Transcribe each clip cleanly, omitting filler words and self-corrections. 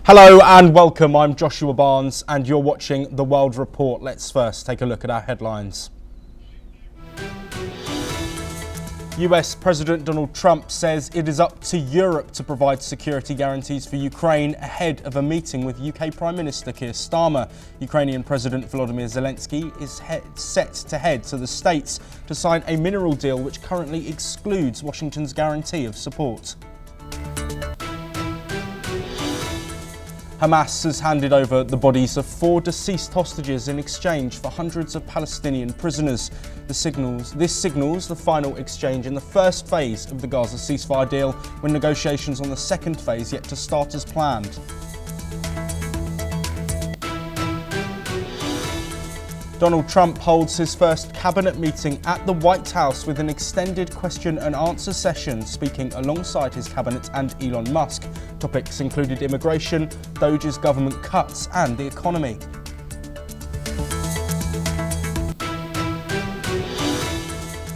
Hello and welcome, I'm Joshua Barnes and you're watching The World Report. Let's first take a look at our headlines. US President Donald Trump says it is up to Europe to provide security guarantees for Ukraine ahead of a meeting with UK Prime Minister Keir Starmer. Ukrainian President Volodymyr Zelenskyy is set to head to the States to sign a mineral deal which currently excludes Washington's guarantee of support. Hamas has handed over the bodies of 4 deceased hostages in exchange for hundreds of Palestinian prisoners. This signals the final exchange in the first phase of the Gaza ceasefire deal, when negotiations on the second phase yet to start as planned. Donald Trump holds his first cabinet meeting at the White House with an extended question and answer session, speaking alongside his cabinet and Elon Musk. Topics included immigration, Doge's government cuts and the economy.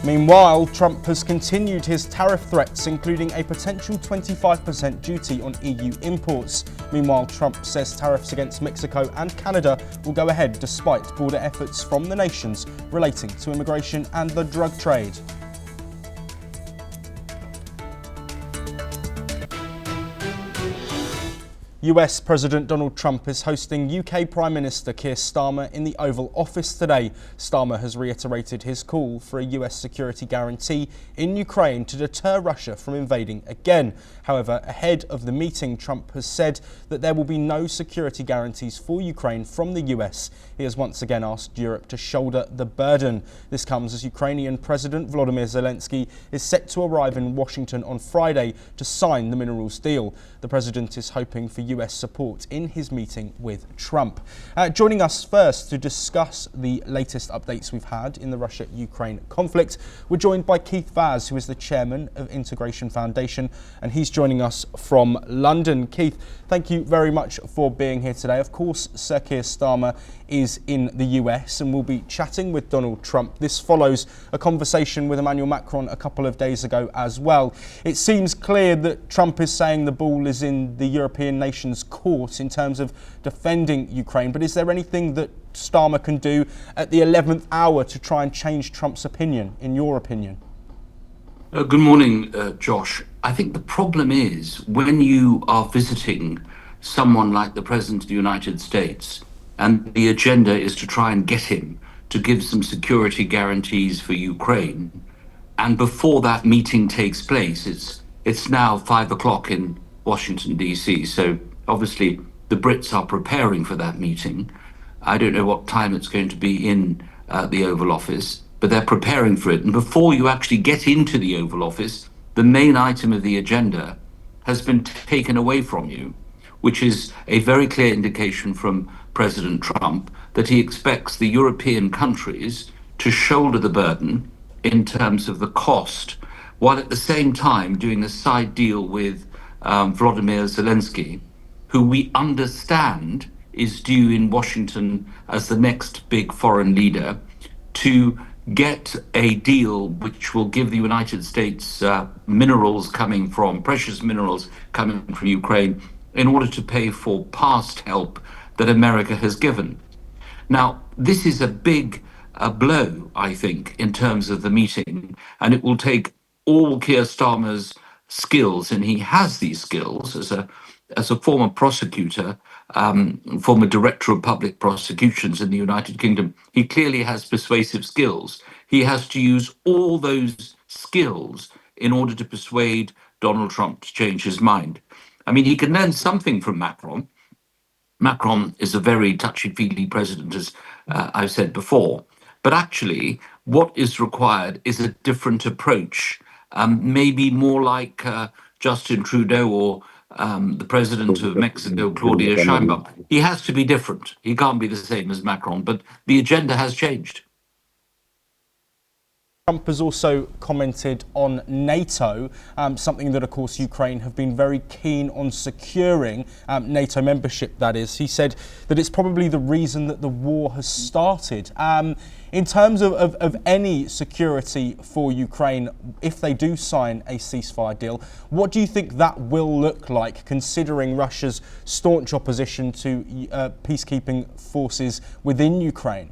Meanwhile, Trump has continued his tariff threats, including a potential 25% duty on EU imports. Meanwhile, Trump says tariffs against Mexico and Canada will go ahead despite broader efforts from the nations relating to immigration and the drug trade. US President Donald Trump is hosting UK Prime Minister Keir Starmer in the Oval Office today. Starmer has reiterated his call for a US security guarantee in Ukraine to deter Russia from invading again. However, ahead of the meeting, Trump has said that there will be no security guarantees for Ukraine from the US. He has once again asked Europe to shoulder the burden. This comes as Ukrainian President Volodymyr Zelenskyy is set to arrive in Washington on Friday to sign the minerals deal. The president is hoping for US support in his meeting with Trump. Joining us first to discuss the latest updates we've had in the Russia-Ukraine conflict, we're joined by Keith Vaz, who is the chairman of Integration Foundation, and he's joining us from London. Keith, thank you very much for being here today. Of course, Sir Keir Starmer is in the US and we'll be chatting with Donald Trump. This follows a conversation with Emmanuel Macron a couple of days ago as well. It seems clear that Trump is saying the ball is in the European nations' court in terms of defending Ukraine, but is there anything that Starmer can do at the 11th hour to try and change Trump's opinion, in your opinion? Good morning, Josh. I think the problem is when you are visiting someone like the President of the United States and the agenda is to try and get him to give some security guarantees for Ukraine, and before that meeting takes place, it's now 5 o'clock in Washington, D.C., so obviously the Brits are preparing for that meeting. I don't know what time it's going to be in the Oval Office, but they're preparing for it. And before you actually get into the Oval Office, the main item of the agenda has been taken away from you, which is a very clear indication from President Trump that he expects the European countries to shoulder the burden in terms of the cost, while at the same time doing a side deal with Volodymyr Zelenskyy, who we understand is due in Washington as the next big foreign leader, to get a deal which will give the United States precious minerals coming from Ukraine in order to pay for past help that America has given. Now, this is a big blow, I think, in terms of the meeting, and it will take all Keir Starmer's skills, and he has these skills as a former prosecutor, former director of public prosecutions in the United Kingdom. He clearly has persuasive skills. He has to use all those skills in order to persuade Donald Trump to change his mind. I mean, he can learn something from Macron. Macron is a very touchy-feely president, as I've said before. But actually, what is required is a different approach, maybe more like Justin Trudeau or the president of Mexico, Claudia Sheinbaum. He has to be different. He can't be the same as Macron, but the agenda has changed. Trump has also commented on NATO, something that, of course, Ukraine have been very keen on securing, NATO membership, that is. He said that it's probably the reason that the war has started. In terms of any security for Ukraine, if they do sign a ceasefire deal, what do you think that will look like, considering Russia's staunch opposition to peacekeeping forces within Ukraine?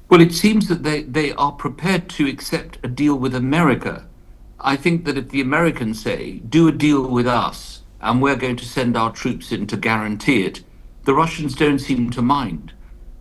Well, it seems that they are prepared to accept a deal with America. I think that if the Americans say, do a deal with us, and we're going to send our troops in to guarantee it, the Russians don't seem to mind.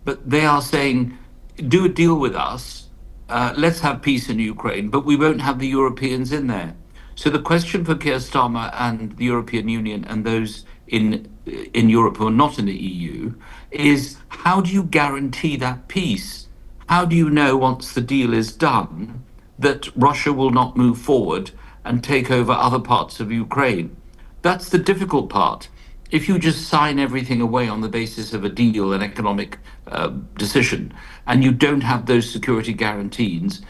But they are saying, do a deal with us, let's have peace in Ukraine, but we won't have the Europeans in there. So the question for Keir Starmer and the European Union and those in Europe who are not in the EU is, how do you guarantee that peace? How do you know once the deal is done that Russia will not move forward and take over other parts of Ukraine? That's the difficult part. If you just sign everything away on the basis of a deal, an economic decision, and you don't have those security guarantees,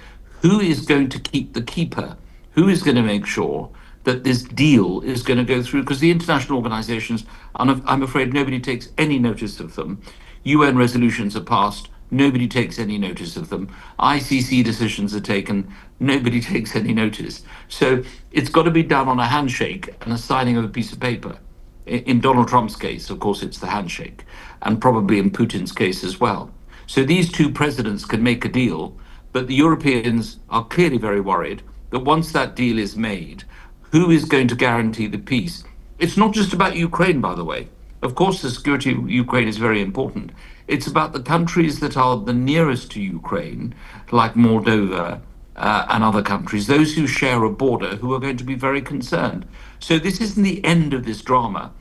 who is going to keep the keeper? Who is going to make sure that this deal is going to go through? Because the international organizations, I'm afraid nobody takes any notice of them. UN resolutions are passed. Nobody takes any notice of them. ICC decisions are taken. Nobody takes any notice. So it's got to be done on a handshake and a signing of a piece of paper. In Donald Trump's case, of course, it's the handshake, and probably in Putin's case as well. So these two presidents can make a deal, but the Europeans are clearly very worried that once that deal is made, who is going to guarantee the peace? It's not just about Ukraine, by the way. Of course, the security of Ukraine is very important. It's about the countries that are the nearest to Ukraine, like Moldova and other countries, those who share a border, who are going to be very concerned. So this isn't the end of this drama.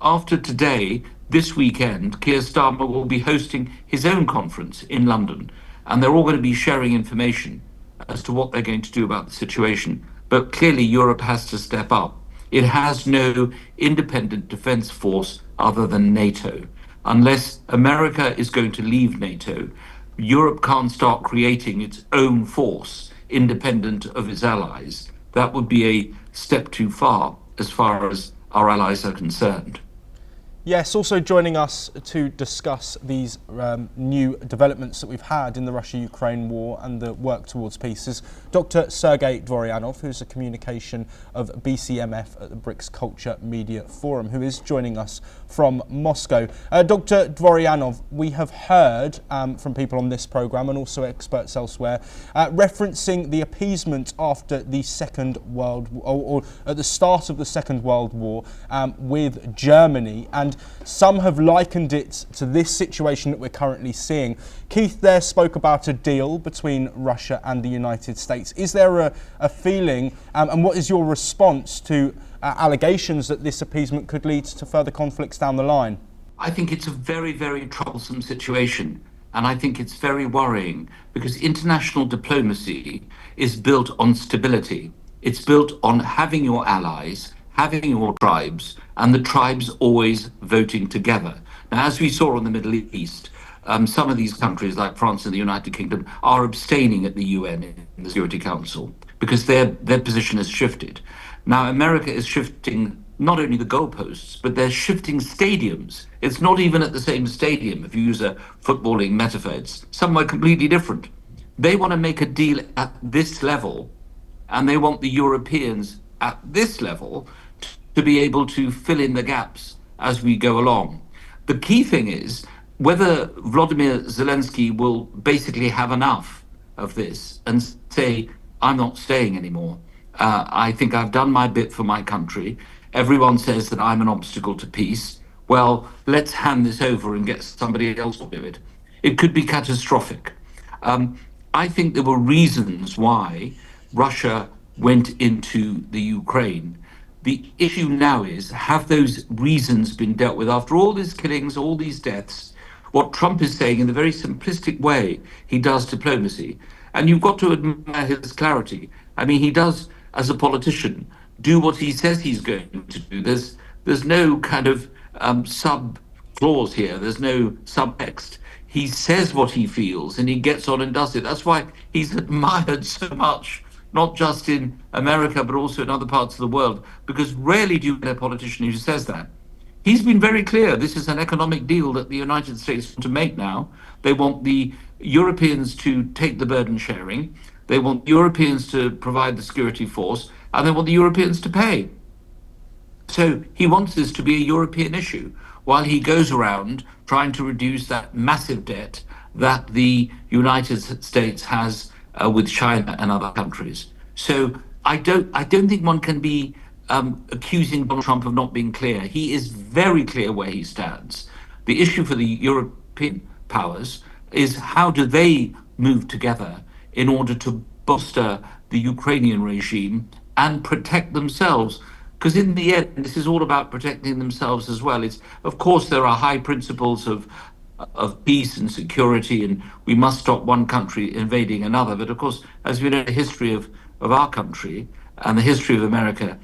After today, this weekend, Keir Starmer will be hosting his own conference in London, and they're all going to be sharing information as to what they're going to do about the situation. But clearly, Europe has to step up. It has no independent defense force other than NATO. Unless America is going to leave NATO, Europe can't start creating its own force independent of its allies. That would be a step too far as our allies are concerned. Yes, also joining us to discuss these new developments that we've had in the Russia-Ukraine war and the work towards peace is Dr. Sergei Dvoryanov, who's a communication of BCMF at the BRICS Culture Media Forum, who is joining us from Moscow. Dr. Dvoryanov, we have heard from people on this programme and also experts elsewhere referencing the appeasement after the Second World War, or at the start of the Second World War with Germany, and some have likened it to this situation that we're currently seeing. Keith there spoke about a deal between Russia and the United States. Is there a feeling, and what is your response to allegations that this appeasement could lead to further conflicts down the line? I think it's a very, very troublesome situation. And I think it's very worrying because international diplomacy is built on stability. It's built on having your allies, having your tribes, and the tribes always voting together. Now, as we saw in the Middle East, some of these countries, like France and the United Kingdom, are abstaining at the UN in the Security Council because their position has shifted. Now, America is shifting not only the goalposts, but they're shifting stadiums. It's not even at the same stadium, if you use a footballing metaphor. It's somewhere completely different. They want to make a deal at this level, and they want the Europeans at this level to be able to fill in the gaps as we go along. The key thing is whether Volodymyr Zelenskyy will basically have enough of this and say, I'm not staying anymore. I think I've done my bit for my country. Everyone says that I'm an obstacle to peace. Well, let's hand this over and get somebody else to do it. It could be catastrophic. I think there were reasons why Russia went into the Ukraine. The issue now is, have those reasons been dealt with? After all these killings, all these deaths, what Trump is saying in the very simplistic way he does diplomacy. And you've got to admire his clarity. I mean, he does, as a politician, do what he says he's going to do. There's no kind of sub clause here. There's no subtext. he says what he feels and he gets on and does it. That's why he's admired so much, not just in America, but also in other parts of the world, because rarely do you get a politician who says that. He's been very clear. This is an economic deal that the United States want to make now. They want the Europeans to take the burden sharing. They want Europeans to provide the security force, and they want the Europeans to pay. So he wants this to be a European issue while he goes around trying to reduce that massive debt that the United States has with China and other countries. So I don't think one can be accusing Donald Trump of not being clear. He is very clear where he stands. The issue for the European powers is how do they move together in order to bolster the Ukrainian regime and protect themselves. Because in the end, this is all about protecting themselves as well. It's, of course, there are high principles of peace and security, and we must stop one country invading another. But of course, as we know, the history of our country and the history of America,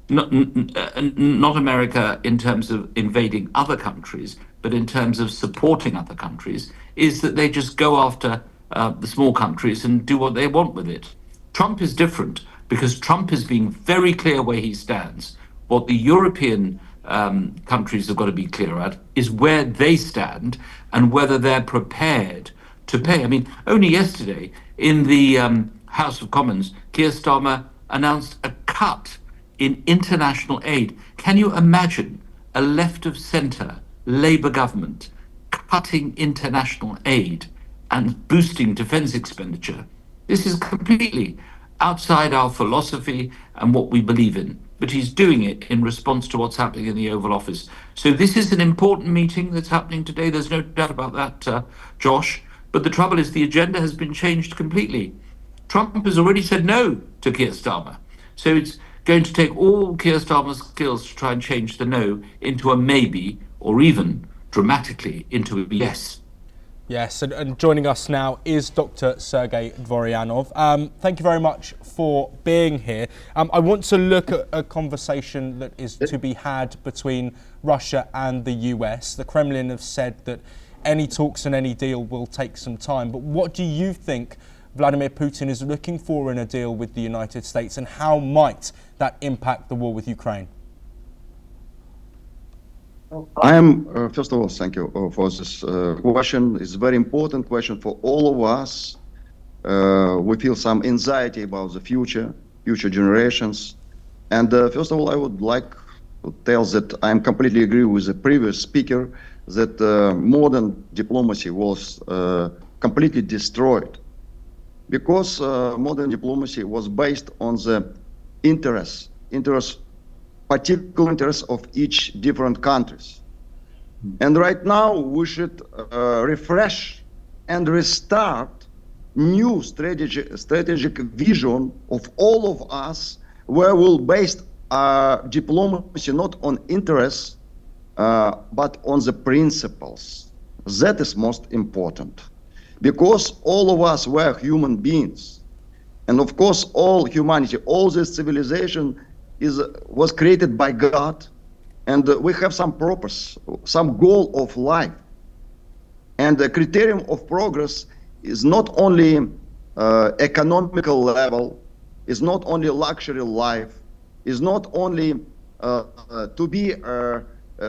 not America in terms of invading other countries, but in terms of supporting other countries, is that they just go after the small countries and do what they want with it. Trump is different because Trump is being very clear where he stands. What the European countries have got to be clear at is where they stand and whether they're prepared to pay. I mean, only yesterday in the House of Commons, Keir Starmer announced a cut in international aid. Can you imagine a left of centre Labour government cutting international aid and boosting defence expenditure? This is completely outside our philosophy and what we believe in. But he's doing it in response to what's happening in the Oval Office. So this is an important meeting that's happening today. There's no doubt about that, Josh. But the trouble is the agenda has been changed completely. Trump has already said no to Keir Starmer. So it's going to take all Keir Starmer's skills to try and change the no into a maybe, or even dramatically into a yes. Yes, and joining us now is Dr. Sergei Dvoryanov. Thank you very much for being here. I want to look at a conversation that is to be had between Russia and the US. The Kremlin have said that any talks and any deal will take some time. But what do you think Vladimir Putin is looking for in a deal with the United States, and how might that impact the war with Ukraine? I am, first of all, thank you for this question. It's a very important question for all of us. We feel some anxiety about the future generations. And first of all, I would like to tell that I completely agree with the previous speaker that modern diplomacy was completely destroyed because modern diplomacy was based on the particular interests of each different countries. And right now we should refresh and restart new strategic vision of all of us, where we'll base diplomacy not on interests, but on the principles. That is most important, because all of us were human beings. And of course, all humanity, all this civilization was created by God, and we have some purpose, some goal of life. And the criterion of progress is not only economical level, is not only luxury life, is not only to be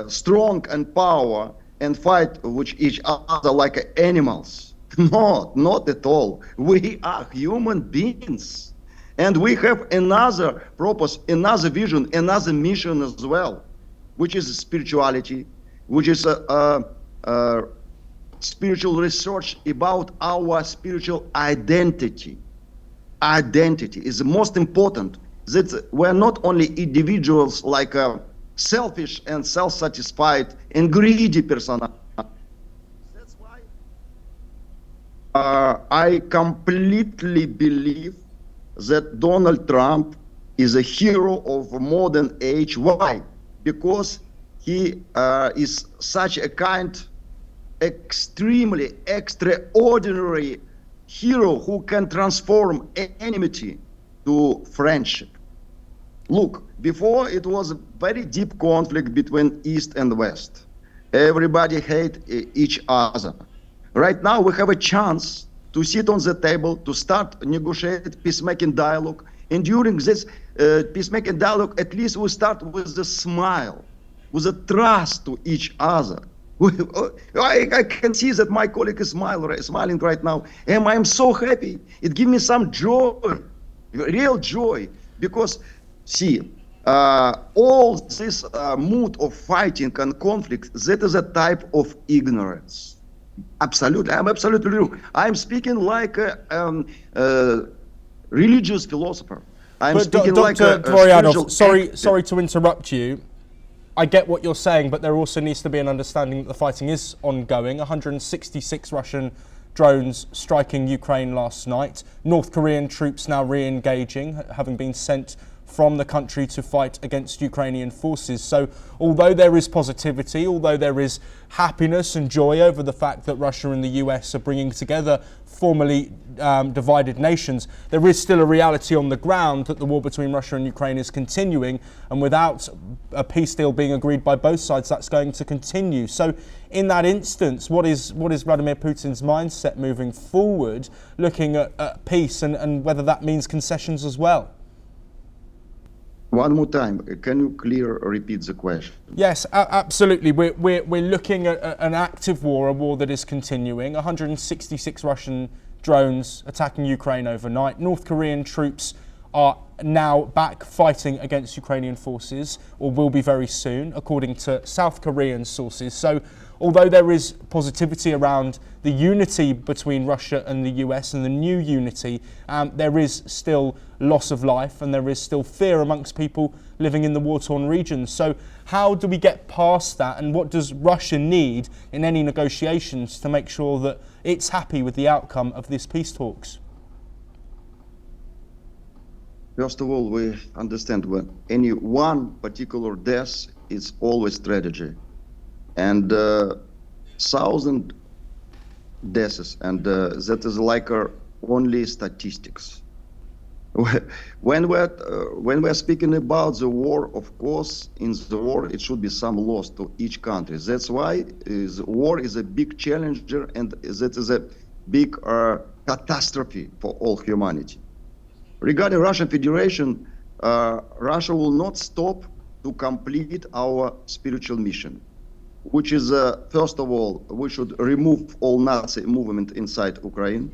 strong and power and fight with each other like animals. No, not at all. We are human beings. And we have another purpose, another vision, another mission as well, which is spirituality, which is spiritual research about our spiritual identity. Identity is the most important. That we're not only individuals like selfish and self-satisfied and greedy personality. That's why I completely believe that Donald Trump is a hero of modern age. Why? Because he is such a kind, extremely extraordinary hero who can transform enmity to friendship. Look, before it was a very deep conflict between East and West. Everybody hate each other. Right now, we have a chance to sit on the table, to start negotiate peacemaking dialogue. And during this peacemaking dialogue, at least we start with a smile, with a trust to each other. I can see that my colleague is smiling right now, and I'm so happy. It gives me some joy, real joy, because see, all this mood of fighting and conflict, that is a type of ignorance. Absolutely, I'm absolutely true. I'm speaking like a religious philosopher. I'm speaking like Dr. a Dvoryanov, spiritual sorry to interrupt you. I get what you're saying, but there also needs to be an understanding that the fighting is ongoing. 166 Russian drones striking Ukraine last night. North Korean troops now re-engaging, having been sent from the country to fight against Ukrainian forces. So although there is positivity, although there is happiness and joy over the fact that Russia and the US are bringing together formerly divided nations, there is still a reality on the ground that the war between Russia and Ukraine is continuing, and without a peace deal being agreed by both sides, that's going to continue. So in that instance, what is Vladimir Putin's mindset moving forward, looking at peace and whether that means concessions as well? One more time, can you repeat the question? Yes, absolutely. We're looking at an active war, a war that is continuing. 166 Russian drones attacking Ukraine overnight. North Korean troops are now back fighting against Ukrainian forces, or will be very soon, according to South Korean sources. So although there is positivity around the unity between Russia and the US and the new unity, there is still loss of life and there is still fear amongst people living in the war-torn regions. So how do we get past that, and what does Russia need in any negotiations to make sure that it's happy with the outcome of this peace talks? First of all, we understand when any one particular death is always tragedy. And 1,000 deaths, and that is like only statistics. When we're speaking about the war, of course, in the war it should be some loss to each country. That's why the war is a big challenger, and that is a big catastrophe for all humanity. Regarding Russian Federation, Russia will not stop to complete our spiritual mission, which is, first of all, we should remove all Nazi movement inside Ukraine.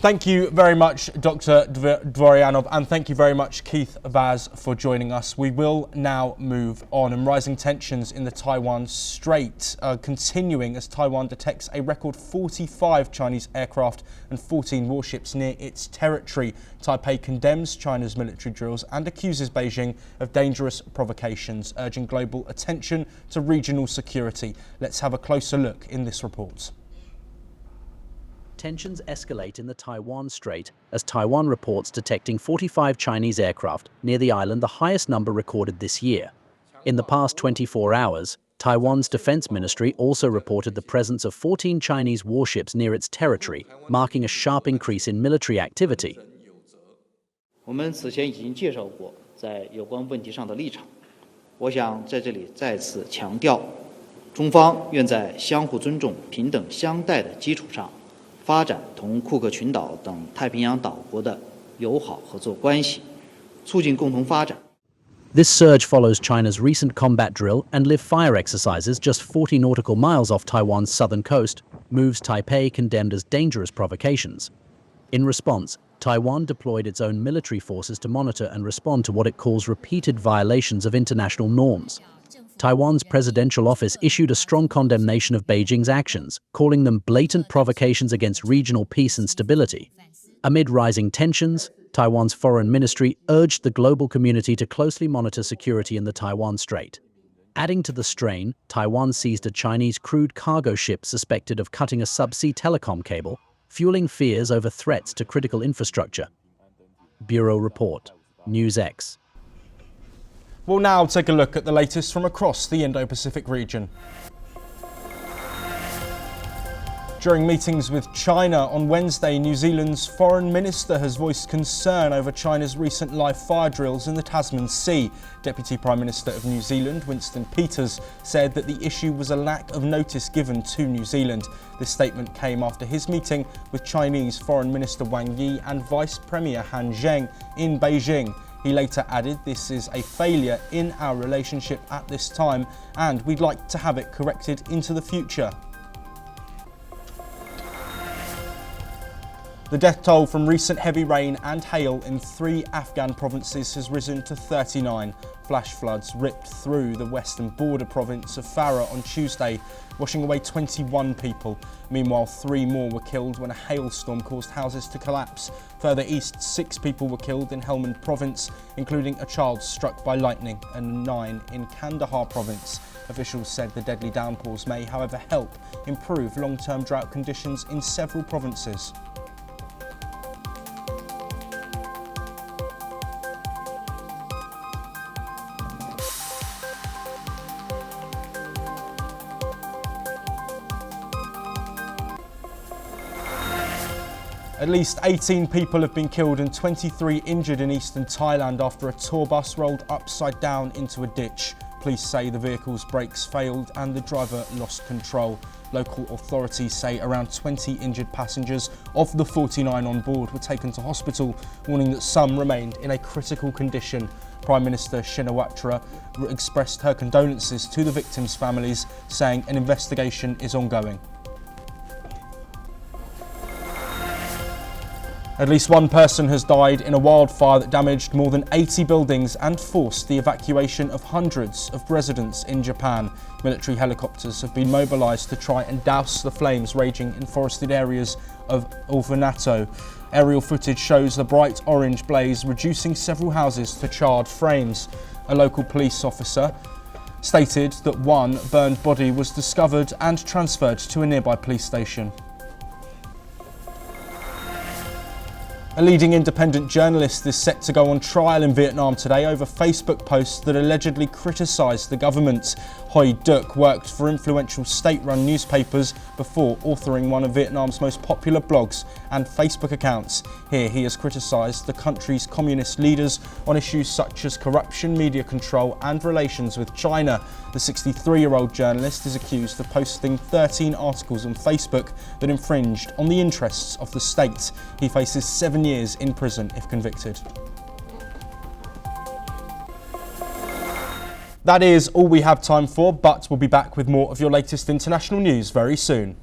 Thank you very much, Dr. Dvoryanov, and thank you very much, Keith Vaz, for joining us. We will now move on, and rising tensions in the Taiwan Strait are continuing as Taiwan detects a record 45 Chinese aircraft and 14 warships near its territory. Taipei condemns China's military drills and accuses Beijing of dangerous provocations, urging global attention to regional security. Let's have a closer look in this report. Tensions escalate in the Taiwan Strait as Taiwan reports detecting 45 Chinese aircraft near the island, the highest number recorded this year. In the past 24 hours, Taiwan's defense ministry also reported the presence of 14 Chinese warships near its territory, marking a sharp increase in military activity. 我们此前已经介绍过在有关问题上的立场，我想在这里再次强调，中方愿在相互尊重、平等相待的基础上，发展同库克群岛等太平洋岛国的友好合作关系，促进共同发展。 This surge follows China's recent combat drill and live-fire exercises just 40 nautical miles off Taiwan's southern coast, moves Taipei condemned as dangerous provocations. In response, Taiwan deployed its own military forces to monitor and respond to what it calls repeated violations of international norms. Taiwan's presidential office issued a strong condemnation of Beijing's actions, calling them blatant provocations against regional peace and stability. Amid rising tensions, Taiwan's foreign ministry urged the global community to closely monitor security in the Taiwan Strait. Adding to the strain, Taiwan seized a Chinese crewed cargo ship suspected of cutting a subsea telecom cable, fueling fears over threats to critical infrastructure. Bureau Report, NewsX. We'll now take a look at the latest from across the Indo-Pacific region. During meetings with China on Wednesday, New Zealand's foreign minister has voiced concern over China's recent live fire drills in the Tasman Sea. Deputy Prime Minister of New Zealand, Winston Peters, said that the issue was a lack of notice given to New Zealand. This statement came after his meeting with Chinese Foreign Minister Wang Yi and Vice Premier Han Zheng in Beijing. He later added, "This is a failure in our relationship at this time, and we'd like to have it corrected into the future." The death toll from recent heavy rain and hail in 3 Afghan provinces has risen to 39. Flash floods ripped through the western border province of Farah on Tuesday, washing away 21 people. Meanwhile, 3 more were killed when a hailstorm caused houses to collapse. Further east, 6 people were killed in Helmand province, including a child struck by lightning, and 9 in Kandahar province. Officials said the deadly downpours may, however, help improve long-term drought conditions in several provinces. At least 18 people have been killed and 23 injured in eastern Thailand after a tour bus rolled upside down into a ditch. Police say the vehicle's brakes failed and the driver lost control. Local authorities say around 20 injured passengers of the 49 on board were taken to hospital, warning that some remained in a critical condition. Prime Minister Shinawatra expressed her condolences to the victims' families, saying an investigation is ongoing. At least 1 person has died in a wildfire that damaged more than 80 buildings and forced the evacuation of hundreds of residents in Japan. Military helicopters have been mobilised to try and douse the flames raging in forested areas of Ufanato. Aerial footage shows the bright orange blaze reducing several houses to charred frames. A local police officer stated that 1 burned body was discovered and transferred to a nearby police station. A leading independent journalist is set to go on trial in Vietnam today over Facebook posts that allegedly criticised the government. Hoi Duc worked for influential state-run newspapers before authoring one of Vietnam's most popular blogs and Facebook accounts. Here he has criticised the country's communist leaders on issues such as corruption, media control and relations with China. The 63-year-old journalist is accused of posting 13 articles on Facebook that infringed on the interests of the state. He faces 7 years in prison if convicted. That is all we have time for, but we'll be back with more of your latest international news very soon.